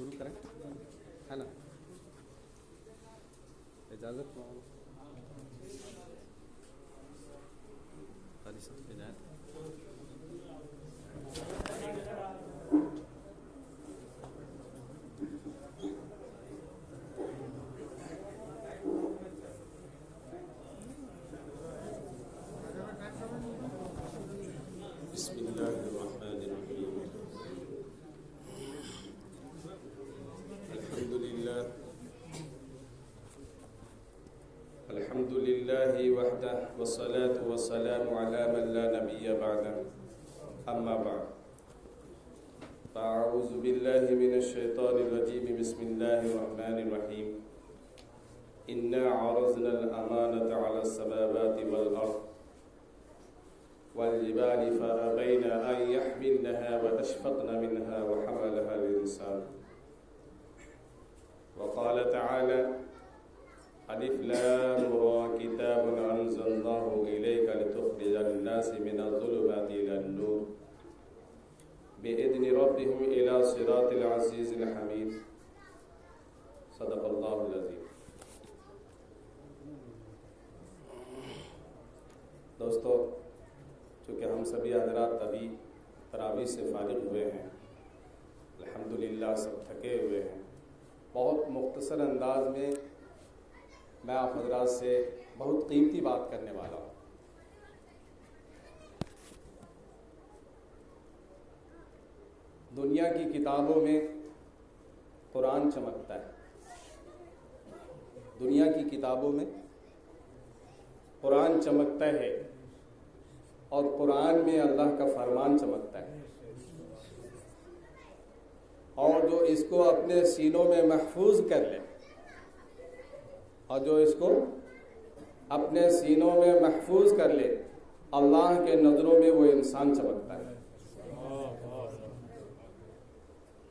شروع کریں ہے نا؟ اجازت قاری صاحب کی اجازت. بسم اللہ الرحمن الرحیم. الحمد للہ وحدہ والصلاة والسلام علی من لا نبی بعدہ اما بعد. فاعوذ باللہ من الشیطان الرجیم. بسم اللہ الرحمن الرحیم. انا عرضنا الامانة على السماوات والارض والجبال فأبين أن يحملنها وأشفقن منها وحملها الإنسان. وقال تعالى: ألف لام را كتاب أنزلناه إليك لتخرج الناس من الظلمات إلى النور بإذن ربهم إلى صراط العزيز الحميد. صدق الله العظيم. دوستو، چونکہ ہم سبھی حضرات ابھی تراویح سے فارغ ہوئے ہیں، الحمدللہ سب تھکے ہوئے ہیں، بہت مختصر انداز میں میں آپ حضرات سے بہت قیمتی بات کرنے والا ہوں. دنیا کی کتابوں میں قرآن چمکتا ہے. دنیا کی کتابوں میں قرآن چمکتا ہے اور قرآن میں اللہ کا فرمان چمکتا ہے. اور جو اس کو اپنے سینوں میں محفوظ کر لے، اللہ کے نظروں میں وہ انسان چمکتا ہے.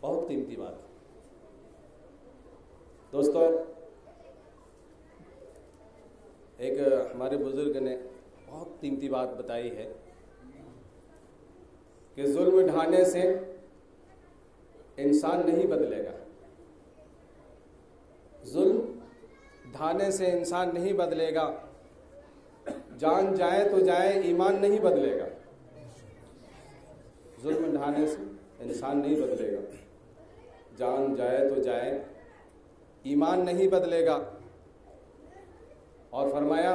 بہت قیمتی بات. دوستو، ایک ہمارے بزرگ نے بہت قیمتی بات بتائی ہے کہ ظلم ڈھانے سے انسان نہیں بدلے گا. ظلم ڈھانے سے انسان نہیں بدلے گا. جان جائے تو جائے، ایمان نہیں بدلے گا. ظلم ڈھانے سے انسان نہیں بدلے گا. جان جائے تو جائے، ایمان نہیں بدلے گا. اور فرمایا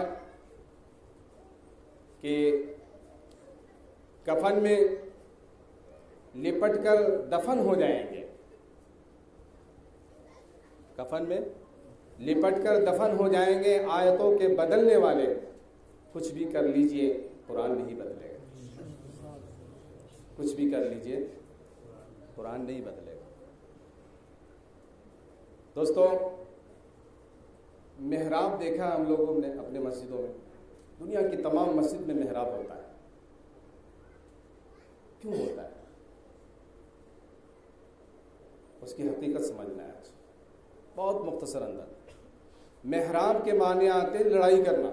کہ کفن میں لپٹ کر دفن ہو جائیں گے. کفن میں لپٹ کر دفن ہو جائیں گے. آیتوں کے بدلنے والے کچھ بھی کر لیجئے، قرآن نہیں بدلے گا. کچھ بھی کر لیجئے، قرآن نہیں بدلے گا. دوستو، محراب دیکھا ہم لوگوں نے اپنے مسجدوں میں. دنیا کی تمام مسجد میں محراب ہوتا ہے. کیوں ہوتا ہے؟ اس کی حقیقت سمجھنا ہے آج بہت مختصر انداز. محراب کے معنی آتے لڑائی کرنا،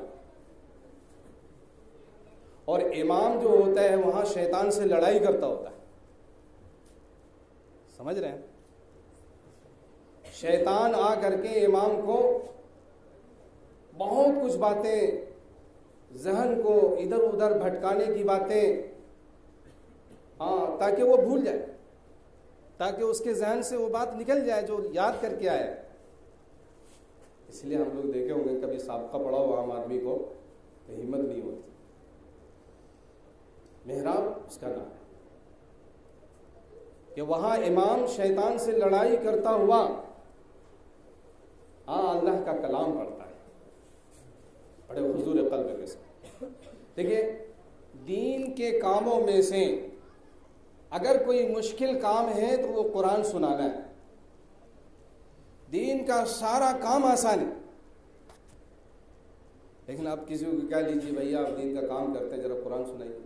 اور امام جو ہوتا ہے وہاں شیطان سے لڑائی کرتا ہوتا ہے. سمجھ رہے ہیں؟ شیطان آ کر کے امام کو بہت کچھ باتیں، ذہن کو ادھر ادھر بھٹکانے کی باتیں، تاکہ وہ بھول جائے، تاکہ اس کے ذہن سے وہ بات نکل جائے جو یاد کر کے آیا. اس لیے ہم لوگ دیکھے ہوں گے کبھی سابقہ پڑھا ہو عام آدمی کو تو ہمت نہیں ہوتی. محراب اس کا نام ہے کہ وہاں امام شیطان سے لڑائی کرتا ہوا اللہ کا کلام پڑھتا ہے بڑے حضور قلب کے ساتھ. دیکھیے، دین کے کاموں میں سے اگر کوئی مشکل کام ہے تو وہ قرآن سنانا ہے. دین کا سارا کام آسان ہے. لیکن آپ کسی کو کہہ لیجیے بھیا آپ دین کا کام کرتے ہیں، ذرا قرآن سنائیے،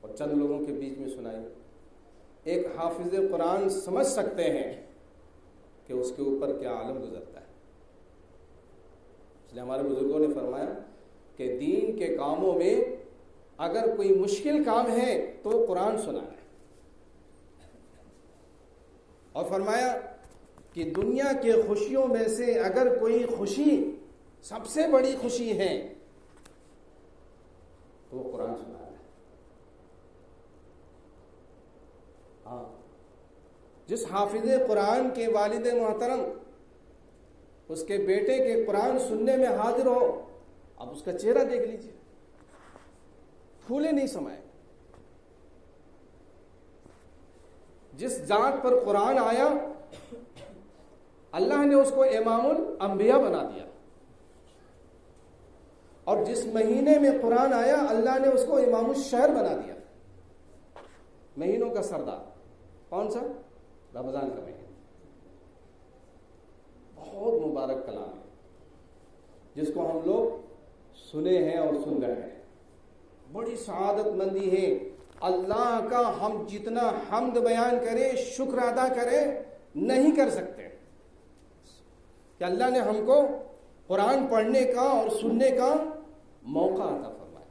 اور چند لوگوں کے بیچ میں سنائیے. ایک حافظ قرآن سمجھ سکتے ہیں کہ اس کے اوپر کیا عالم گزرتا ہے. اس لیے ہمارے بزرگوں نے فرمایا کہ دین کے کاموں میں اگر کوئی مشکل کام ہے تو قرآن سنانا ہے. اور فرمایا کہ دنیا کے خوشیوں میں سے اگر کوئی خوشی سب سے بڑی خوشی ہے تو وہ قرآن سنانا ہے. ہاں، جس حافظ قرآن کے والد محترم اس کے بیٹے کے قرآن سننے میں حاضر ہو، اب اس کا چہرہ دیکھ لیجیے، پھولے نہیں سمائے. جس ذات پر قرآن آیا اللہ نے اس کو امام الانبیاء بنا دیا، اور جس مہینے میں قرآن آیا اللہ نے اس کو امام الشہر بنا دیا. مہینوں کا سردار کون سا؟ رمضان کا مہینہ. بہت مبارک کلام ہے جس کو ہم لوگ سنے ہیں اور سن رہے ہیں. بڑی سعادت مندی ہے. اللہ کا ہم جتنا حمد بیان کریں، شکر ادا کریں، نہیں کر سکتے کہ اللہ نے ہم کو قرآن پڑھنے کا اور سننے کا موقع عطا فرمایا.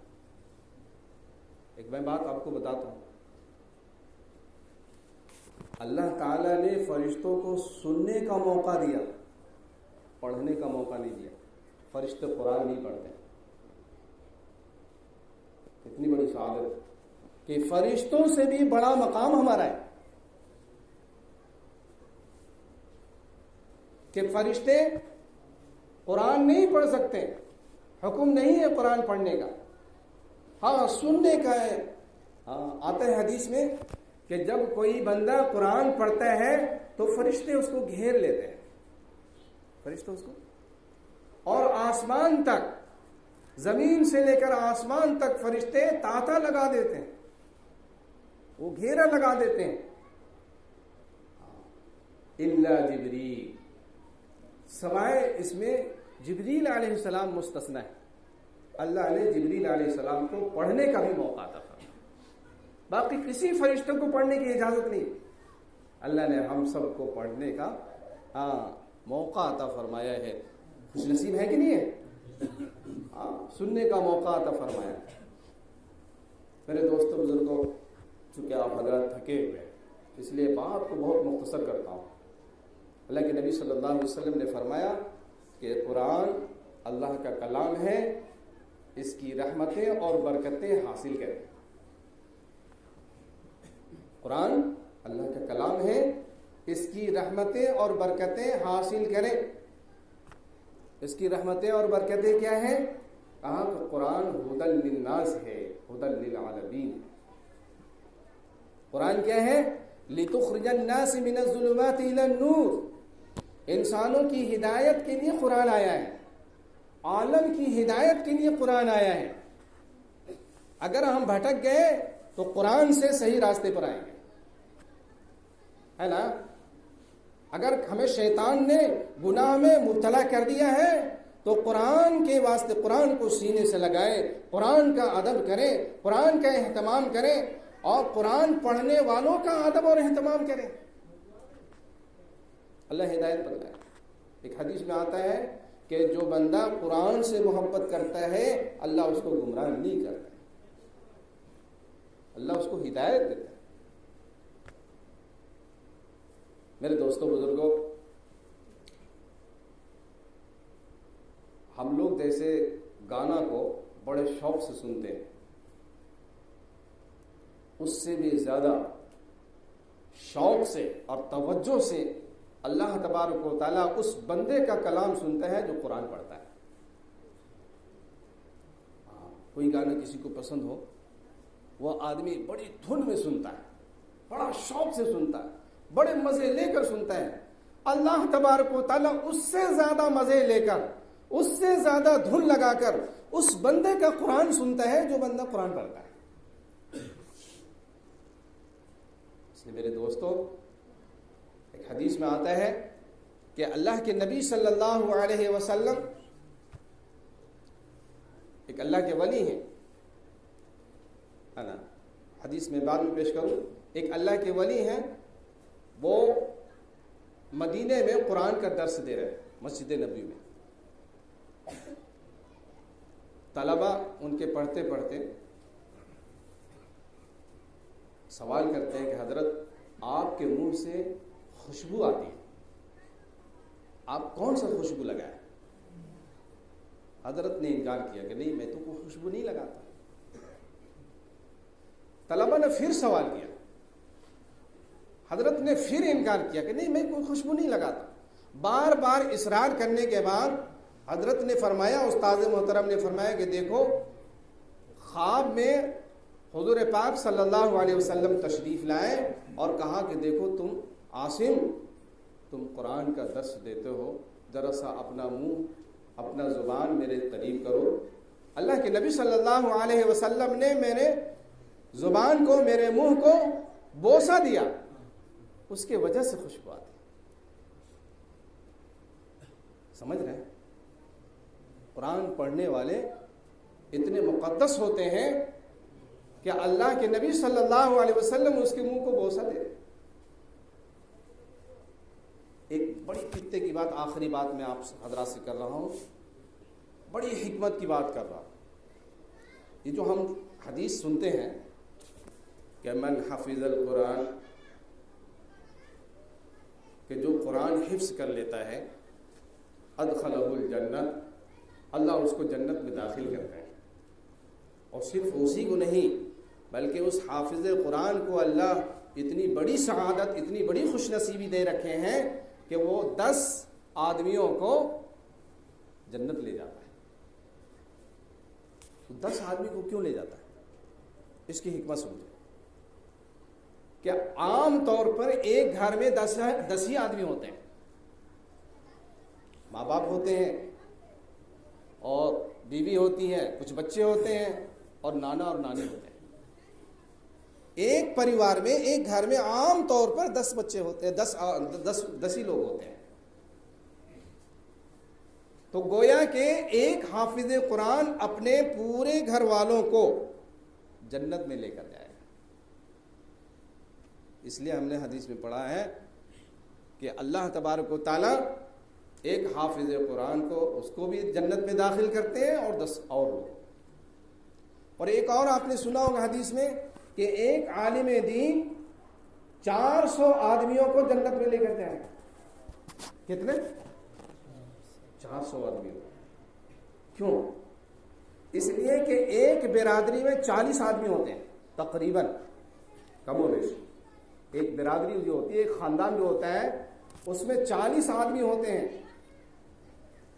ایک میں بات آپ کو بتاتا ہوں، اللہ تعالیٰ نے فرشتوں کو سننے کا موقع دیا، پڑھنے کا موقع نہیں دیا. فرشتے قرآن نہیں پڑھتے. اتنی بڑی سعادت کہ فرشتوں سے بھی بڑا مقام ہمارا ہے کہ فرشتے قرآن نہیں پڑھ سکتے. حکم نہیں ہے قرآن پڑھنے کا، ہاں سننے کا ہے. ہاں آتا ہے حدیث میں کہ جب کوئی بندہ قرآن پڑھتا ہے تو فرشتے اس کو گھیر لیتے ہیں، فرشتے اس کو، اور آسمان تک، زمین سے لے کر آسمان تک فرشتے تانتا لگا دیتے ہیں، وہ گھیرا لگا دیتے ہیں. الا جبریل، سوائے اس میں جبریل علیہ السلام مستثنی ہے. اللہ نے جبریل علیہ السلام کو پڑھنے کا بھی موقع عطا فرمایا، باقی کسی فرشتے کو پڑھنے کی اجازت نہیں. اللہ نے ہم سب کو پڑھنے کا موقع عطا فرمایا ہے. خوش نصیب ہے کہ نہیں ہے؟ سننے کا موقع عطا فرمایا. میرے دوستوں بزرگوں، چونکہ آپ حضرات تھکے ہوئے اس لیے بات کو بہت مختصر کرتا ہوں. اللہ کے نبی صلی اللہ علیہ وسلم نے فرمایا کہ قرآن اللہ کا کلام ہے، اس کی رحمتیں اور برکتیں حاصل کریں. قرآن اللہ کا کلام ہے، اس کی رحمتیں اور برکتیں حاصل کریں. اس کی رحمتیں اور برکتیں کیا ہیں؟ کہا کہ قرآن ہدی للناس ہے، ہدی للعالمین. قرآن کیا ہے؟ لتخرج الناس من الظلمات الى النور. انسانوں کی ہدایت کے لیے قرآن آیا ہے، عالم کی ہدایت کے لیے قرآن آیا ہے. اگر ہم بھٹک گئے تو قرآن سے صحیح راستے پر آئیں گے، ہے نا؟ اگر ہمیں شیطان نے گناہ میں مبتلا کر دیا ہے تو قرآن کے واسطے قرآن کو سینے سے لگائے، قرآن کا ادب کریں، قرآن کا اہتمام کریں، اور قرآن پڑھنے والوں کا ادب اور اہتمام کریں. اللہ ہدایت بتائے. ایک حدیث میں آتا ہے کہ جو بندہ قرآن سے محبت کرتا ہے اللہ اس کو گمراہ نہیں کرتا، اللہ اس کو ہدایت دیتا ہے. میرے دوستوں بزرگوں، ہم لوگ جیسے گانا کو بڑے شوق سے سنتے ہیں، اس سے بھی زیادہ شوق سے اور توجہ سے اللہ تبارک و تعالیٰ اس بندے کا کلام سنتا ہے جو قرآن پڑھتا ہے. کوئی گانا کسی کو پسند ہو، وہ آدمی بڑی دھن میں سنتا ہے، بڑا شوق سے سنتا ہے، بڑے مزے لے کر سنتا ہے. اللہ تبارک و تعالیٰ اس سے زیادہ مزے لے کر، اس سے زیادہ دھن لگا کر اس بندے کا قرآن سنتا ہے جو بندہ قرآن پڑھتا ہے. اس لیے میرے دوستو، ایک حدیث میں آتا ہے کہ اللہ کے نبی صلی اللہ علیہ وسلم ایک اللہ کے ولی ہیں، ہے نا؟ حدیث میں بعد میں پیش کروں. ایک اللہ کے ولی ہیں، وہ مدینے میں قرآن کا درس دے رہے ہیں مسجد نبوی میں. طلبہ ان کے پڑھتے پڑھتے سوال کرتے ہیں کہ حضرت آپ کے منہ سے خوشبو آتی ہے. آپ کون سا خوشبو لگائیں؟ حضرت نے انکار کیا کہ نہیں، میں تو کوئی خوشبو نہیں لگاتا. طلبہ نے پھر سوال کیا، حضرت نے پھر انکار کیا کہ نہیں، میں کوئی خوشبو نہیں لگاتا. بار بار اصرار کرنے کے بعد حضرت نے فرمایا، استاد محترم نے فرمایا کہ دیکھو، خواب میں حضور پاک صلی اللہ علیہ وسلم تشریف لائے اور کہا کہ دیکھو تم عاصم، تم قرآن کا درس دیتے ہو، ذرا سا اپنا منہ، اپنا زبان میرے قریب کرو. اللہ کے نبی صلی اللہ علیہ وسلم نے میرے زبان کو، میرے منہ کو بوسہ دیا، اس کے وجہ سے خوشبو آتی. سمجھ رہے ہیں؟ قرآن پڑھنے والے اتنے مقدس ہوتے ہیں کہ اللہ کے نبی صلی اللہ علیہ وسلم اس کے منہ کو بوسہ دے. ایک بڑی خطے کی بات، آخری بات میں آپ حضرات سے کر رہا ہوں، بڑی حکمت کی بات کر رہا ہوں. یہ جو ہم حدیث سنتے ہیں کہ من حفظ القرآن، کہ جو قرآن حفظ کر لیتا ہے، ادخلہ الجنت، اللہ اس کو جنت میں داخل کرتا ہے. اور صرف اسی کو نہیں بلکہ اس حافظ قرآن کو اللہ اتنی بڑی سعادت، اتنی بڑی خوش نصیبی دے رکھے ہیں کہ وہ 10 آدمیوں کو جنت لے جاتا ہے. تو 10 آدمی کو کیوں لے جاتا ہے؟ اس کی حکمت سمجھو کہ عام طور پر ایک گھر میں 10 ہی آدمی ہوتے ہیں. ماں باپ ہوتے ہیں اور بیوی ہوتی ہے، کچھ بچے ہوتے ہیں اور نانا اور نانی ہوتے ہیں. ایک پریوار میں، ایک گھر میں عام طور پر 10 بچے ہوتے ہیں، 10 ہی لوگ ہوتے ہیں. تو گویا کہ ایک حافظ قرآن اپنے پورے گھر والوں کو جنت میں لے کر جائے گا. اس لیے ہم نے حدیث میں پڑھا ہے کہ اللہ تبارک و تعالی ایک حافظ قرآن کو، اس کو بھی جنت میں داخل کرتے ہیں اور 10 اور لوگ. اور ایک اور آپ نے سنا ہوگا حدیث میں کہ ایک عالم دین 400 آدمیوں کو جنت میں لے کر جائے گا. کتنے؟ 400 آدمیوں. کیوں؟ اس لیے کہ ایک برادری میں 40 آدمی ہوتے ہیں تقریباً، کم و بیش. ایک برادری جو ہوتی ہے، ایک خاندان جو ہوتا ہے، اس میں 40 آدمی ہوتے ہیں.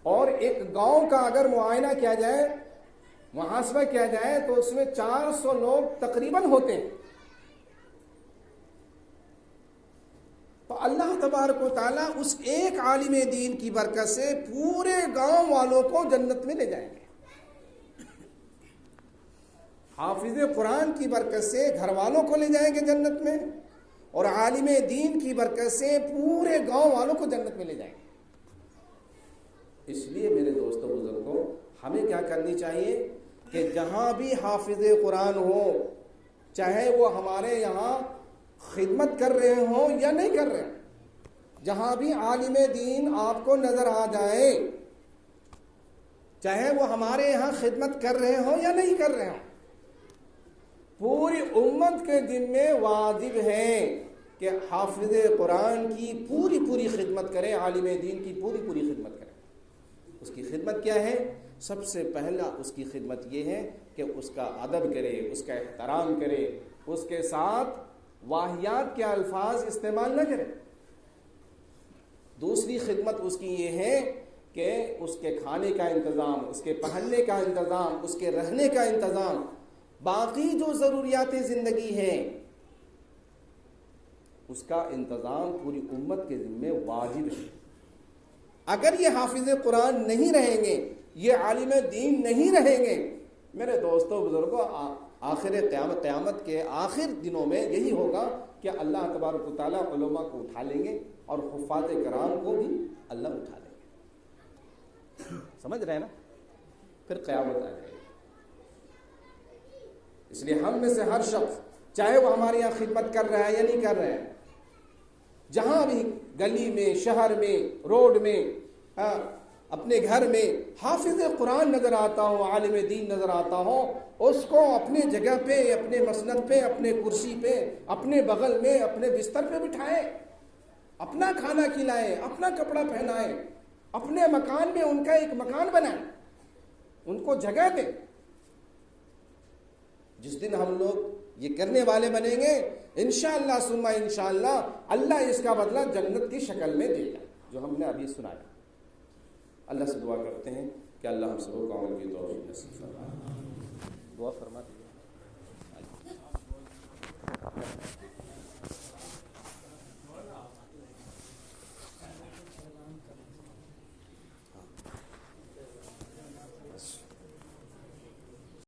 اور ایک گاؤں کا اگر معائنہ کیا جائے، محاسبہ کیا جائے، تو اس میں 400 لوگ تقریباً ہوتے ہیں. تو اللہ تبارک و تعالیٰ اس ایک عالم دین کی برکت سے پورے گاؤں والوں کو جنت میں لے جائیں گے. حافظ قرآن کی برکت سے گھر والوں کو لے جائیں گے جنت میں، اور عالم دین کی برکت سے پورے گاؤں والوں کو جنت میں لے جائیں گے. اس لیے میرے دوستوں بزرگوں، ہمیں کیا کرنی چاہیے کہ جہاں بھی حافظ قرآن ہو، چاہے وہ ہمارے یہاں خدمت کر رہے ہوں یا نہیں کر رہے ہیں، جہاں بھی عالم دین آپ کو نظر آ جائے، چاہے وہ ہمارے یہاں خدمت کر رہے ہوں یا نہیں کر رہے ہوں، پوری امت کے ذمے واجب ہے کہ حافظ قرآن کی پوری خدمت کرے، عالم دین کی پوری خدمت کرے. اس کی خدمت کیا ہے؟ سب سے پہلا اس کی خدمت یہ ہے کہ اس کا ادب کرے، اس کا احترام کرے، اس کے ساتھ واہیات کے الفاظ استعمال نہ کرے. دوسری خدمت اس کی یہ ہے کہ اس کے کھانے کا انتظام، اس کے پہننے کا انتظام، اس کے رہنے کا انتظام، باقی جو ضروریات زندگی ہیں اس کا انتظام پوری امت کے ذمے واجب ہے. اگر یہ حافظ قرآن نہیں رہیں گے، یہ عالم دین نہیں رہیں گے، میرے دوستوں بزرگوں، آخر قیامت کے آخر دنوں میں یہی ہوگا کہ اللہ تبارک و تعالیٰ علماء کو اٹھا لیں گے اور حفاظ کرام کو بھی اللہ اٹھا لیں گے. سمجھ رہے ہیں نا؟ پھر قیامت آ جائے گی. اس لیے ہم میں سے ہر شخص، چاہے وہ ہمارے یہاں خدمت کر رہا ہے یا نہیں کر رہے ہیں، جہاں بھی گلی میں، شہر میں، روڈ میں، اپنے گھر میں حافظ قرآن نظر آتا ہو، عالم دین نظر آتا ہو، اس کو اپنے جگہ پہ، اپنے مسند پہ، اپنے کرسی پہ، اپنے بغل میں، اپنے بستر پہ بٹھائے. اپنا کھانا کھلائیں، اپنا کپڑا پہنائیں، اپنے مکان میں ان کا ایک مکان بنائیں، ان کو جگہ دیں۔ جس دن ہم لوگ یہ کرنے والے بنیں گے انشاءاللہ ثم انشاءاللہ اللہ اس کا بدلہ جنت کی شکل میں دے گا، جو ہم نے ابھی سنایا۔ اللہ سے دعا کرتے ہیں کہ اللہ ہم سب کو عمل کی توفیق نصیب فرمائے۔ دعا فرما دیجیے۔